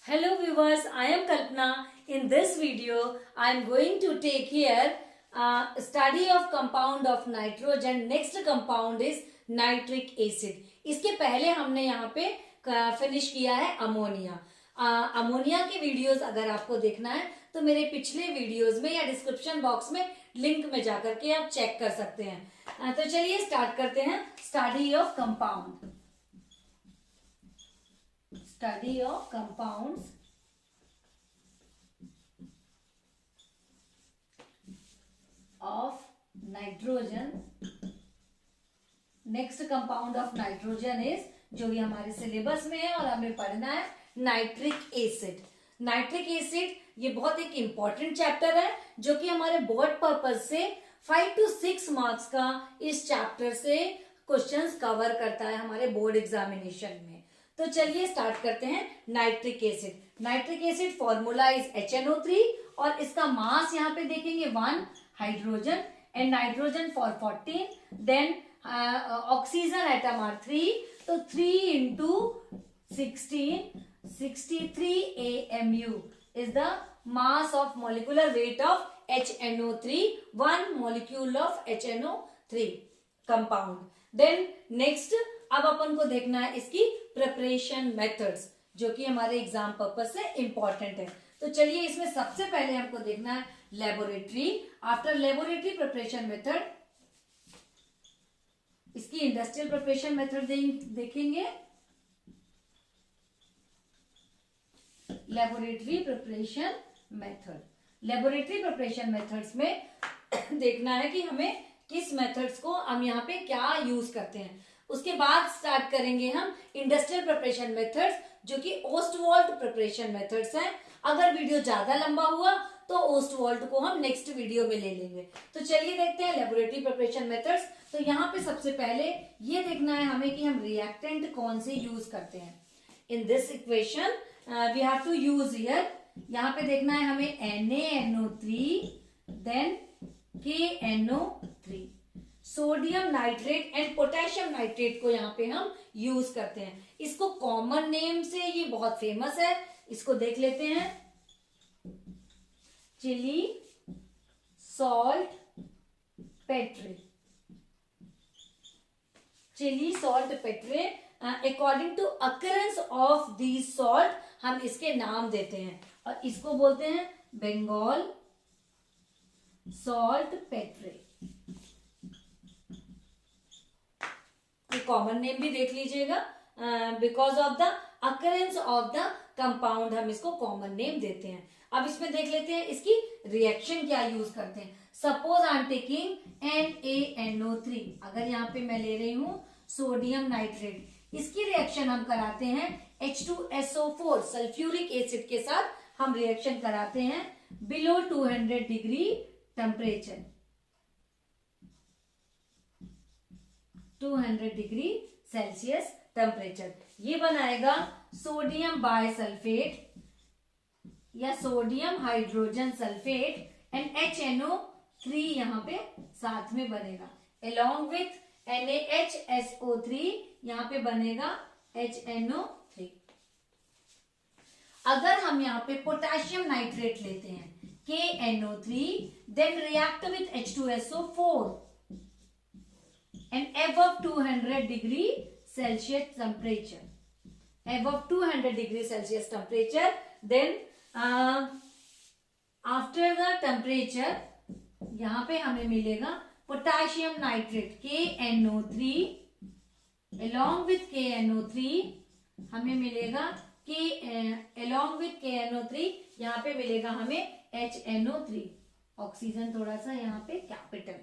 Hello viewers, I am Kalpana. In this video, I am going to take here study of compound of nitrogen. Next compound is nitric acid. इसके पहले हमने यहाँ पे finish किया है ammonia. Ammonia की videos अगर आपको देखना है तो मेरे पिछले वीडियोस में या डिस्क्रिप्शन बॉक्स में लिंक में जाकर के आप चेक कर सकते हैं. तो चलिए स्टार्ट करते हैं. Study of compound. Study of compounds of nitrogen. Next compound of nitrogen is जो भी हमारे सिलेबस में है और हमें पढ़ना है नाइट्रिक एसिड. नाइट्रिक एसिड ये बहुत एक इंपॉर्टेंट चैप्टर है जो कि हमारे बोर्ड पर्पज से 5 to 6 मार्क्स का इस चैप्टर से क्वेश्चंस कवर करता है हमारे बोर्ड एग्जामिनेशन में. तो चलिए स्टार्ट करते हैं. Nitric acid. Nitric acid formula is HNO3 और इसका मास यहाँ पे देखेंगे 1 hydrogen and nitrogen for 14. Then oxygen atom are 3. तो 3 into 16 63 AMU is the mass of molecular weight of HNO3, one molecule of HNO3 compound. Then next अब अपन को देखना है इसकी प्रिपरेशन मेथड्स जो कि हमारे एग्जाम पर्पस से इंपॉर्टेंट है. तो चलिए इसमें सबसे पहले हमको देखना है laboratory. After laboratory preparation method इसकी इंडस्ट्रियल प्रिपरेशन मेथड देखेंगे. Laboratory preparation method. Laboratory preparation methods में देखना है कि हमें किस मेथड्स को हम यहाँ पे क्या यूज करते हैं. उसके बाद स्टार्ट करेंगे हम इंडस्ट्रियल प्रिपरेशन मेथड्स जो कि ओस्टवाल्ट प्रिपरेशन मेथड्स हैं. अगर वीडियो ज्यादा लंबा हुआ तो ओस्टवाल्ट को हम नेक्स्ट वीडियो में ले लेंगे. तो चलिए देखते हैं लेबोरेटरी प्रिपरेशन मेथड्स. तो यहाँ पे सबसे पहले ये देखना है हमें कि हम रिएक्टेंट कौन से यूज करते हैं. In this equation we have to use here. यहाँ पे देखना है हमें NaNO3 then KNO3. Sodium nitrate and potassium nitrate को यहाँ पे हम यूज करते हैं. इसको कॉमन नेम से ये बहुत फेमस है. इसको देख लेते हैं. Chile saltpetre. Chile saltpetre according to occurrence of the salt हम इसके नाम देते हैं और इसको बोलते हैं Bengal saltpetre. Common name भी देख लीजिएगा. Because of the occurrence of the compound हम इसको कॉमन नेम देते हैं. अब इसमें देख लेते हैं इसकी रिएक्शन क्या यूज करते हैं. Suppose I am taking NaNO3. अगर यहाँ पे मैं ले रही हूं सोडियम नाइट्रेट, इसकी रिएक्शन हम कराते हैं H2SO4 सल्फ्यूरिक एसिड के साथ हम रिएक्शन कराते हैं below 200 degree temperature. 200 degree Celsius temperature. ये बनाएगा सोडियम बायसल्फेट या sodium hydrogen sulphate and HNO3 यहाँ पे साथ में बनेगा. अलोंग विथ NaHSO3 यहाँ पे बनेगा HNO3. अगर हम यहाँ पे पोटेशियम नाइट्रेट लेते हैं KNO3 then react with H2SO4 and above 200 degree Celsius temperature. Above 200 degree Celsius temperature, then after the temperature यहाँ पे हमें मिलेगा potassium nitrate KNO3. along with KNO3 हमें मिलेगा along with KNO3 यहाँ पे मिलेगा हमें HNO3. ऑक्सीजन थोड़ा सा यहाँ पे कैपिटल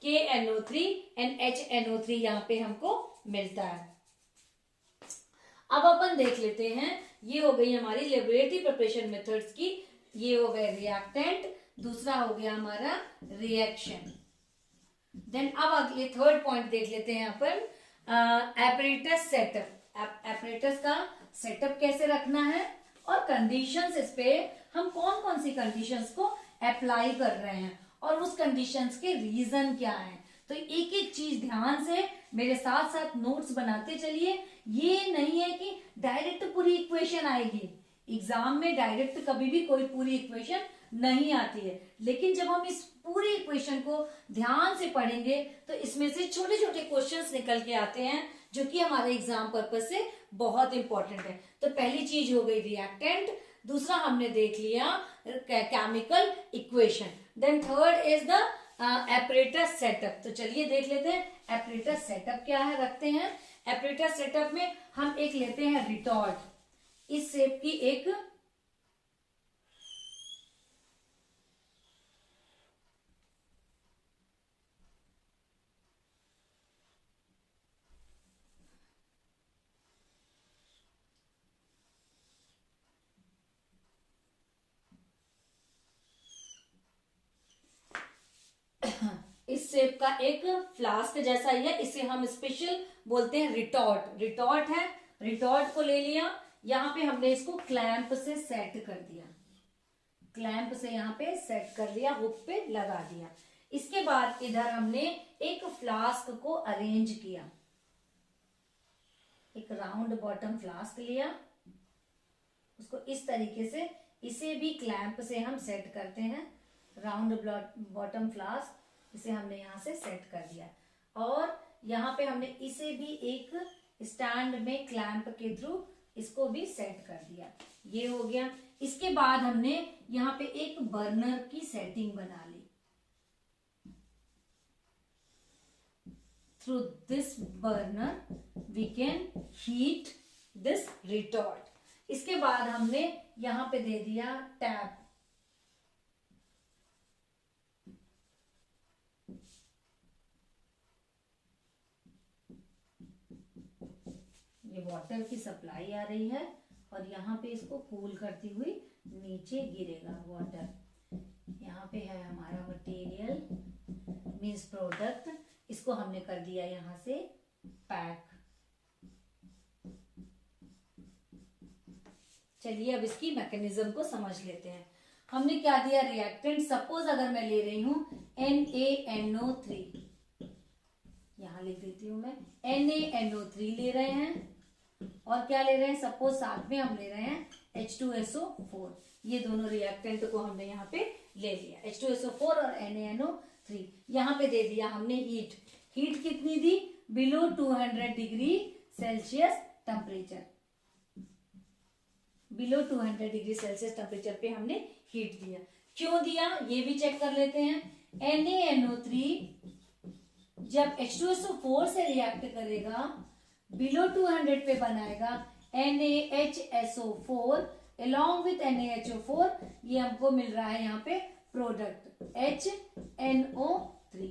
KNO3 एंड HNO3 यहाँ पे हमको मिलता है. अब अपन देख लेते हैं. ये हो गई हमारी लेबोरेटरी प्रिपरेशन मेथड्स की. ये हो गए रिएक्टेंट. दूसरा हो गया हमारा रिएक्शन. देन अब अगले थर्ड पॉइंट देख लेते हैं अपन एपरेटस सेटअप. एपरेटस का सेटअप कैसे रखना है और कंडीशंस, इस पे हम कौन कौन सी कंडीशंस को अप्लाई कर रहे हैं और उस कंडीशंस के रीजन क्या है. तो एक एक चीज ध्यान से मेरे साथ साथ नोट्स बनाते चलिए. ये नहीं है कि डायरेक्ट पूरी इक्वेशन आएगी. एग्जाम में डायरेक्ट कभी भी कोई पूरी इक्वेशन नहीं आती है, लेकिन जब हम इस पूरी इक्वेशन को ध्यान से पढ़ेंगे तो इसमें से छोटे छोटे क्वेश्चंस निकल के आते हैं जो कि हमारे एग्जाम पर्पज से बहुत इंपॉर्टेंट है। तो पहली चीज हो गई रिएक्टेंट, दूसरा हमने देख लिया chemical equation, then third is the apparatus setup. तो चलिए देख लेते हैं एपरेटस सेटअप क्या है, रखते हैं। एपरेटस सेटअप में हम एक लेते हैं रिटॉर्ट, इस शेप की एक इस शेप का एक फ्लास्क जैसा ही है, इसे हम स्पेशल बोलते हैं रिटॉर्ट। रिटॉर्ट है, रिटॉर्ट को ले लिया, यहाँ पे हमने इसको क्लैंप से सेट कर दिया, क्लैंप से यहाँ पे सेट कर दिया, हुक पे लगा दिया। इसके बाद इधर हमने एक फ्लास्क को अरेंज किया, एक राउंड बॉटम फ्लास्क लिया, उसको इस तरीके से, इसे भी क्लैंप से हम सेट करते हैं। राउंड बॉटम फ्लास्क, इसे हमने यहाँ से सेट कर दिया और यहाँ पे हमने इसे भी एक स्टैंड में क्लैंप के थ्रू इसको भी सेट कर दिया। ये हो गया। इसके बाद हमने यहाँ पे एक बर्नर की सेटिंग बना ली। Through this burner we can heat this retort. इसके बाद हमने यहाँ पे दे दिया टैप, ये वाटर की सप्लाई आ रही है और यहाँ पे इसको कूल करती हुई नीचे गिरेगा वाटर। यहाँ पे है हमारा मटेरियल मीन्स प्रोडक्ट, इसको हमने कर दिया यहाँ से पैक। चलिए अब इसकी मैकेनिज्म को समझ लेते हैं। हमने क्या दिया रिएक्टेंट, सपोज अगर मैं ले रही हूं NaNO3, यहां लिख देती हूं मैं NaNO3 ले रहे हैं, और क्या ले रहे हैं, सपोज साथ में हम ले रहे हैं H2SO4। ये दोनों रिएक्टेंट को हमने यहाँ पे ले लिया, H2SO4 और NaNO3। यहाँ पे दे दिया हमने हीट, हीट कितनी दी, below 200 degree Celsius temperature, below 200 degree Celsius temperature पे हमने हीट दिया। क्यों दिया ये भी चेक कर लेते हैं। NaNO3 जब H2SO4 से रिएक्ट करेगा बिलो 200 पे बनाएगा NaHSO4 along with NaHO4, ये हमको मिल रहा है यहाँ पे प्रोडक्ट HNO3।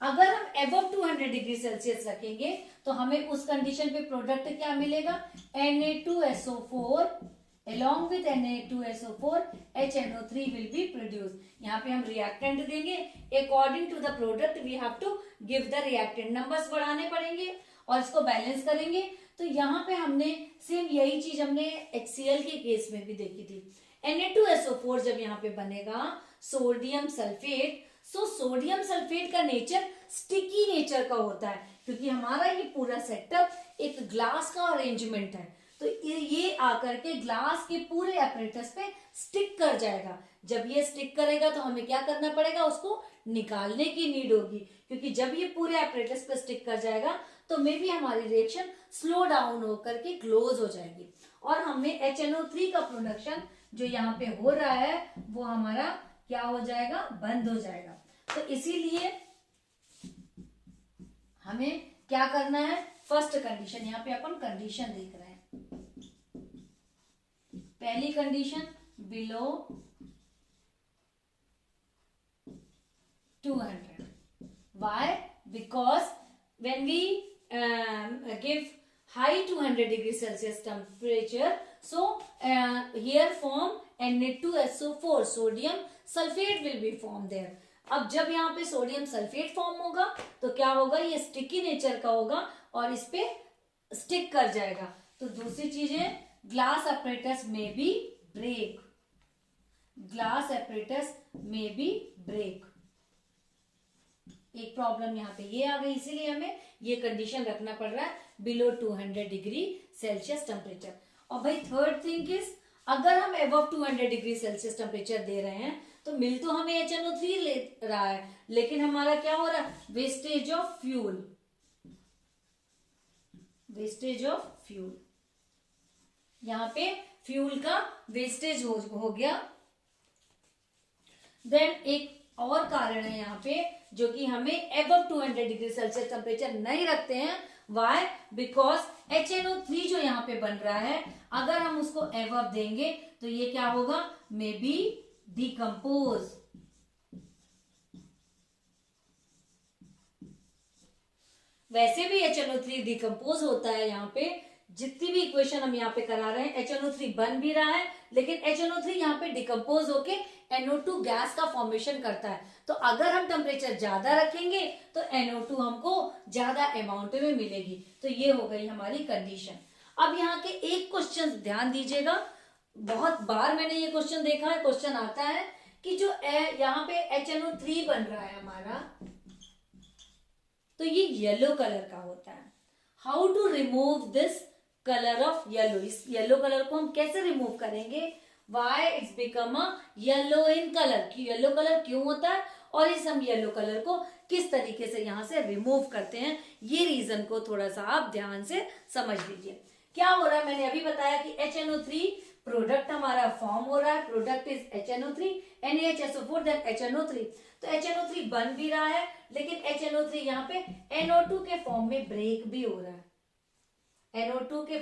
अगर हम एबव 200 डिग्री सेल्सियस रखेंगे तो हमें उस कंडीशन पे प्रोडक्ट क्या मिलेगा, Na2SO4 along with Na2SO4 HNO3 will be produced। यहाँ पे हम रिएक्टेंट देंगे, according to the product we have to give the reactant, numbers बढ़ाने पड़ेंगे और इसको बैलेंस करेंगे। तो यहाँ पे हमने सेम यही चीज हमने HCl के केस में भी देखी थी। Na2SO4 जब यहाँ पे बनेगा sodium sulphate, so sodium sulphate का नेचर स्टिकी नेचर का होता है, क्योंकि हमारा ये पूरा सेटअप एक ग्लास का अरेंजमेंट है, तो ये आकर के ग्लास के पूरे एपरेटस पे स्टिक कर जाएगा। जब ये स्टिक करेगा तो हमें क्या करना पड़ेगा, उसको निकालने की नीड होगी, क्योंकि जब ये पूरे एपरेटस पे स्टिक कर जाएगा तो मे भी हमारी रिएक्शन स्लो डाउन होकर के क्लोज हो जाएगी और हमें HNO3 का प्रोडक्शन जो यहाँ पे हो रहा है वो हमारा क्या हो जाएगा, बंद हो जाएगा। तो इसीलिए हमें क्या करना है, फर्स्ट कंडीशन, यहाँ पे अपन कंडीशन देख रहे हैं। पहली condition below 200, why, because when we give high 200 degree Celsius temperature, so here form Na2SO4 sodium sulfate will be formed there। अब जब यहाँ पे सोडियम सल्फेट फॉर्म होगा तो क्या होगा, ये स्टिकी नेचर का होगा और इस पे स्टिक कर जाएगा। तो दूसरी चीज है glass apparatus may be break, glass apparatus may be break। एक प्रॉब्लम यहाँ पे ये आ गई, इसीलिए हमें ये कंडीशन रखना पड़ रहा है बिलो 200 डिग्री सेल्सियस टेम्परेचर। और भाई थर्ड थिंग इज, अगर हम एबव 200 डिग्री सेल्सियस टेम्परेचर दे रहे हैं तो मिल तो हमें HNO3 ले रहा है, लेकिन हमारा क्या हो रहा है, wastage of fuel, wastage of fuel, यहाँ पे फ्यूल का वेस्टेज हो गया। देन एक और कारण है यहाँ पे जो कि हमें एबव 200 डिग्री सेल्सियस टेम्परेचर नहीं रखते हैं। वाई? बिकॉज HNO3 जो यहाँ पे बन रहा है, अगर हम उसको एबव देंगे तो ये क्या होगा, मे बी डिकम्पोज। वैसे भी HNO3 डिकम्पोज होता है। यहाँ पे जितनी भी इक्वेशन हम यहाँ पे करा रहे हैं, HNO3 बन भी रहा है, लेकिन HNO3 यहाँ पे डिकम्पोज होके NO2 गैस का फॉर्मेशन करता है। तो अगर हम टेम्परेचर ज्यादा रखेंगे तो NO2 हमको ज्यादा अमाउंट में मिलेगी। तो ये हो गई हमारी कंडीशन। अब यहाँ के एक क्वेश्चन ध्यान दीजिएगा, बहुत बार मैंने ये क्वेश्चन देखा है, क्वेश्चन आता है कि जो यहाँ पे HNO3 बन रहा है हमारा, तो ये येलो कलर का होता है। How to remove this colour of yellow? इस येलो कलर को हम कैसे रिमूव करेंगे? Why it's become a yellow in colour? Yellow colour क्यों होता है और इस हम येलो कलर को किस तरीके से यहाँ से रिमूव करते हैं, ये रीजन को थोड़ा सा आप ध्यान से समझ लीजिए। क्या हो रहा है, मैंने अभी बताया कि HNO3 प्रोडक्ट हमारा फॉर्म हो रहा है, product is HNO3, NaHSO4 then HNO3। तो HNO3 बन भी रहा है, लेकिन HNO3 यहाँ पे NO2 के फॉर्म में ब्रेक भी हो रहा है। NO2 के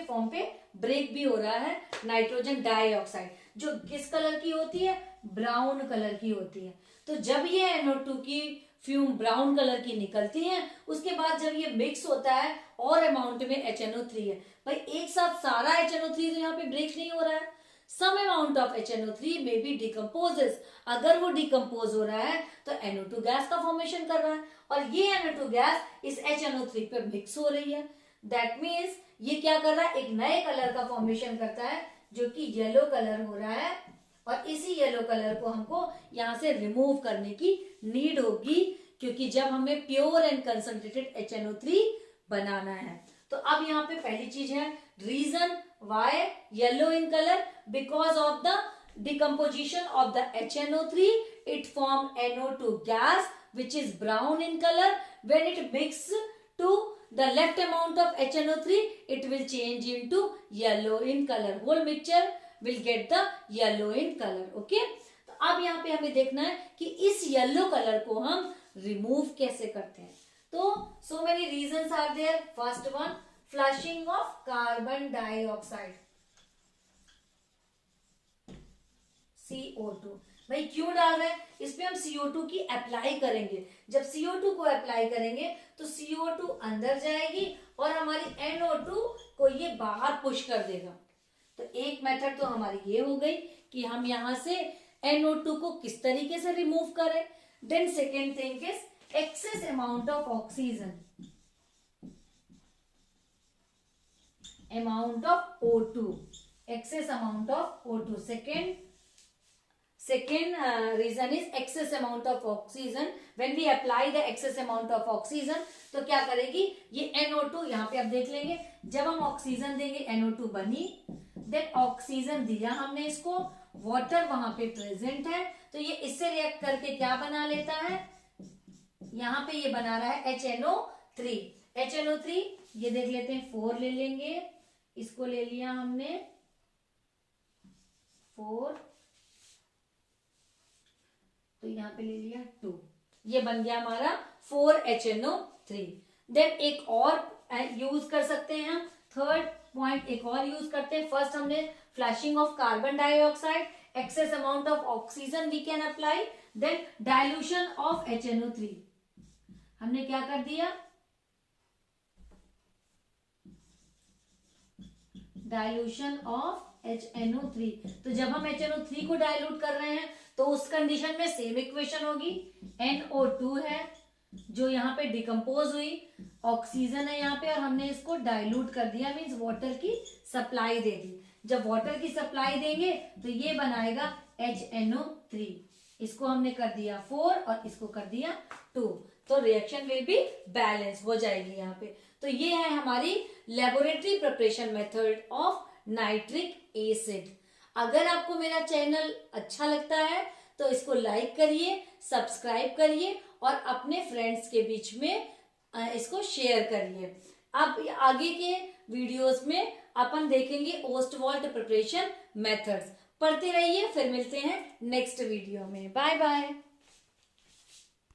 फॉर्म पे ब्रेक भी हो रहा है। नाइट्रोजन डाइऑक्साइड जो किस कलर की होती है, ब्राउन कलर की होती है। तो जब ये NO2 की फ्यूम ब्राउन कलर की निकलती है, उसके बाद जब ये मिक्स होता है और अमाउंट में HNO3 है, भाई एक साथ सारा HNO3 तो यहाँ पे ब्रेक नहीं हो रहा है। Some amount of HNO3 may be decomposes. अगर वो डिकम्पोज हो रहा है तो NO2 गैस का फॉर्मेशन कर रहा है, और ये NO2 गैस इस HNO3 पे मिक्स हो रही है। दैट मीन्स ये क्या कर रहा है, एक नए कलर का फॉर्मेशन करता है जो कि येलो कलर हो रहा है, और इसी येलो कलर को हमको यहाँ से रिमूव करने की नीड होगी, क्योंकि जब हमें प्योर एंड कंसंट्रेटेड HNO3 बनाना है। तो अब यहाँ पे पहली चीज है reason why yellow in colour, because of the decomposition of the HNO3 it form NO2 gas which is brown in color. When it mix to the left amount of HNO3 it will change into yellow in color. Whole mixture will get the yellow in color. Okay? तो अब यहाँ पे हमें देखना है कि इस yellow colour को हम रिमूव कैसे करते हैं। तो so many reasons are there. First one, flushing of carbon dioxide, CO2। भाई क्यों डाल रहे हैं, इसमें हम CO2 की अप्लाई करेंगे। जब CO2 को अप्लाई करेंगे तो CO2 अंदर जाएगी और हमारी NO2 को ये बाहर पुश कर देगा। तो एक मेथड तो हमारी ये हो गई कि हम यहां से NO2 को किस तरीके से रिमूव करें। Then second thing is excess amount of oxygen, amount of O2, excess amount of O2। second reason is excess amount of oxygen। when we apply the excess amount of oxygen तो क्या करेगी ये NO2, यहाँ पे आप देख लेंगे जब हम ऑक्सीजन देंगे NO2 बनी, देन ऑक्सीजन दिया हमने इसको, वाटर वहां पे प्रेजेंट है, तो ये इससे रिएक्ट करके क्या बना लेता है, यहाँ पे ये बना रहा है HNO3। HNO3 ये देख लेते हैं, 4 ले लेंगे, इसको ले लिया हमने 4, तो यहाँ पे ले लिया 2, ये बन गया हमारा 4HNO3। देन एक और यूज कर सकते हैं हम, थर्ड पॉइंट एक और यूज करते हैं। फर्स्ट हमने flashing of carbon dioxide, excess amount of oxygen we can apply, then dilution of HNO3। हमने क्या कर दिया, डाइल्यूशन ऑफ HNO3। तो जब हम HNO3 को डाइल्यूट कर रहे हैं तो उस कंडीशन में सेम इक्वेशन होगी, NO2 है जो यहाँ पे डिकम्पोज हुई, ऑक्सीजन है यहाँ पे, और हमने इसको डाइल्यूट कर दिया, मीन्स वाटर की सप्लाई दे दी। जब वाटर की सप्लाई देंगे तो ये बनाएगा HNO3, इसको हमने कर दिया 4 और इसको कर दिया 2, तो रिएक्शन विल बी बैलेंस हो जाएगी यहाँ पे। तो ये है हमारी laboratory preparation method of nitric acid. अगर आपको मेरा चैनल अच्छा लगता है तो इसको लाइक करिए, सब्सक्राइब करिए और अपने फ्रेंड्स के बीच में इसको शेयर करिए। अब आगे के वीडियोस में अपन देखेंगे ओस्टवॉल्ट प्रिपरेशन मेथड्स। पढ़ते रहिए, फिर मिलते हैं नेक्स्ट वीडियो में। Bye bye.